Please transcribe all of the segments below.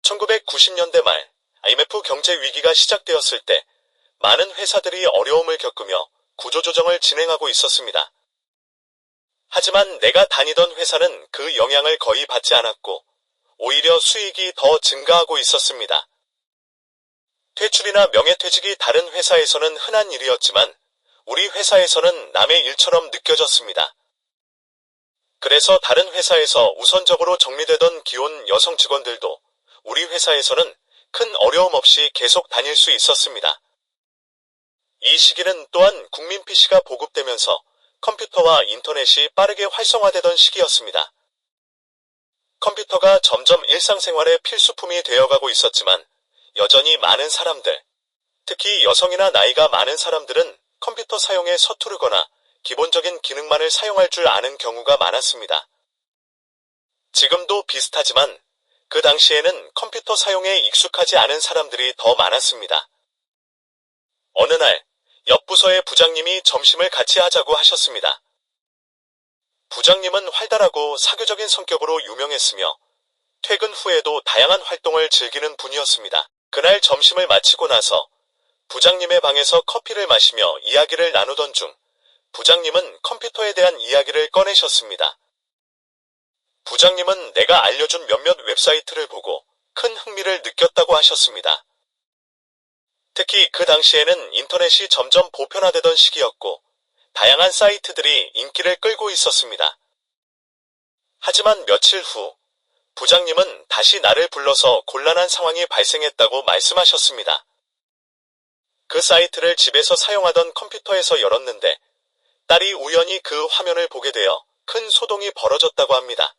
1990년대 말 IMF 경제 위기가 시작되었을 때 많은 회사들이 어려움을 겪으며 구조조정을 진행하고 있었습니다. 하지만 내가 다니던 회사는 그 영향을 거의 받지 않았고 오히려 수익이 더 증가하고 있었습니다. 퇴출이나 명예퇴직이 다른 회사에서는 흔한 일이었지만 우리 회사에서는 남의 일처럼 느껴졌습니다. 그래서 다른 회사에서 우선적으로 정리되던 기혼 여성 직원들도 우리 회사에서는 큰 어려움 없이 계속 다닐 수 있었습니다. 이 시기는 또한 국민 PC가 보급되면서 컴퓨터와 인터넷이 빠르게 활성화되던 시기였습니다. 컴퓨터가 점점 일상생활의 필수품이 되어가고 있었지만 여전히 많은 사람들, 특히 여성이나 나이가 많은 사람들은 컴퓨터 사용에 서투르거나 기본적인 기능만을 사용할 줄 아는 경우가 많았습니다. 지금도 비슷하지만 그 당시에는 컴퓨터 사용에 익숙하지 않은 사람들이 더 많았습니다. 어느 날 옆 부서의 부장님이 점심을 같이 하자고 하셨습니다. 부장님은 활달하고 사교적인 성격으로 유명했으며 퇴근 후에도 다양한 활동을 즐기는 분이었습니다. 그날 점심을 마치고 나서 부장님의 방에서 커피를 마시며 이야기를 나누던 중 부장님은 컴퓨터에 대한 이야기를 꺼내셨습니다. 부장님은 내가 알려준 몇몇 웹사이트를 보고 큰 흥미를 느꼈다고 하셨습니다. 특히 그 당시에는 인터넷이 점점 보편화되던 시기였고 다양한 사이트들이 인기를 끌고 있었습니다. 하지만 며칠 후 부장님은 다시 나를 불러서 곤란한 상황이 발생했다고 말씀하셨습니다. 그 사이트를 집에서 사용하던 컴퓨터에서 열었는데 딸이 우연히 그 화면을 보게 되어 큰 소동이 벌어졌다고 합니다.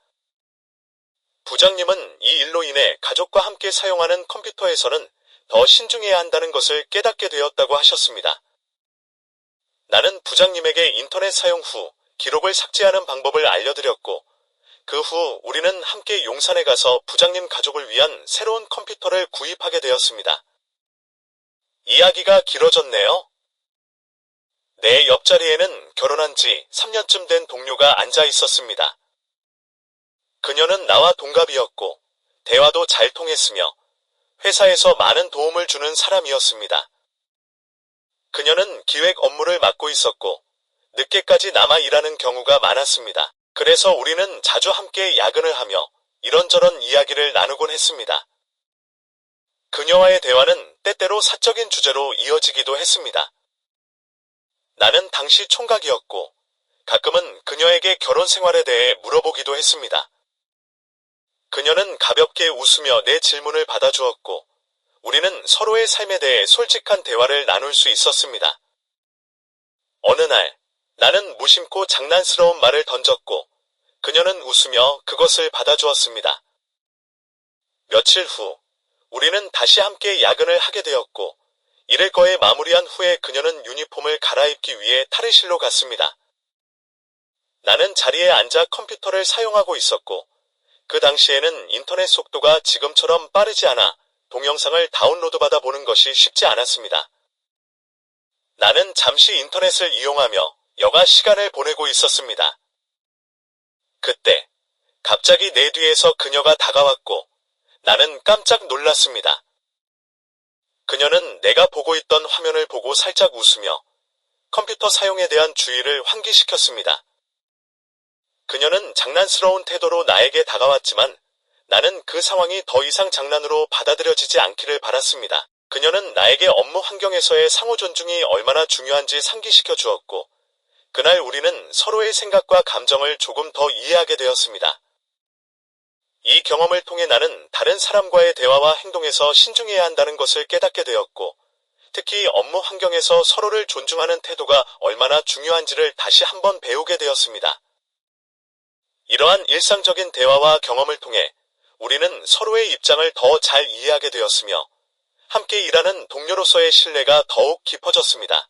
부장님은 이 일로 인해 가족과 함께 사용하는 컴퓨터에서는 더 신중해야 한다는 것을 깨닫게 되었다고 하셨습니다. 나는 부장님에게 인터넷 사용 후 기록을 삭제하는 방법을 알려드렸고 그 후 우리는 함께 용산에 가서 부장님 가족을 위한 새로운 컴퓨터를 구입하게 되었습니다. 이야기가 길어졌네요. 내 옆자리에는 결혼한 지 3년쯤 된 동료가 앉아 있었습니다. 그녀는 나와 동갑이었고 대화도 잘 통했으며 회사에서 많은 도움을 주는 사람이었습니다. 그녀는 기획 업무를 맡고 있었고 늦게까지 남아 일하는 경우가 많았습니다. 그래서 우리는 자주 함께 야근을 하며 이런저런 이야기를 나누곤 했습니다. 그녀와의 대화는 때때로 사적인 주제로 이어지기도 했습니다. 나는 당시 총각이었고 가끔은 그녀에게 결혼 생활에 대해 물어보기도 했습니다. 그녀는 가볍게 웃으며 내 질문을 받아주었고 우리는 서로의 삶에 대해 솔직한 대화를 나눌 수 있었습니다. 어느 날 나는 무심코 장난스러운 말을 던졌고 그녀는 웃으며 그것을 받아주었습니다. 며칠 후 우리는 다시 함께 야근을 하게 되었고 일을 거의 마무리한 후에 그녀는 유니폼을 갈아입기 위해 탈의실로 갔습니다. 나는 자리에 앉아 컴퓨터를 사용하고 있었고 그 당시에는 인터넷 속도가 지금처럼 빠르지 않아 동영상을 다운로드받아 보는 것이 쉽지 않았습니다. 나는 잠시 인터넷을 이용하며 여가 시간을 보내고 있었습니다. 그때 갑자기 내 뒤에서 그녀가 다가왔고 나는 깜짝 놀랐습니다. 그녀는 내가 보고 있던 화면을 보고 살짝 웃으며 컴퓨터 사용에 대한 주의를 환기시켰습니다. 그녀는 장난스러운 태도로 나에게 다가왔지만 나는 그 상황이 더 이상 장난으로 받아들여지지 않기를 바랐습니다. 그녀는 나에게 업무 환경에서의 상호 존중이 얼마나 중요한지 상기시켜 주었고 그날 우리는 서로의 생각과 감정을 조금 더 이해하게 되었습니다. 이 경험을 통해 나는 다른 사람과의 대화와 행동에서 신중해야 한다는 것을 깨닫게 되었고 특히 업무 환경에서 서로를 존중하는 태도가 얼마나 중요한지를 다시 한번 배우게 되었습니다. 이러한 일상적인 대화와 경험을 통해 우리는 서로의 입장을 더 잘 이해하게 되었으며 함께 일하는 동료로서의 신뢰가 더욱 깊어졌습니다.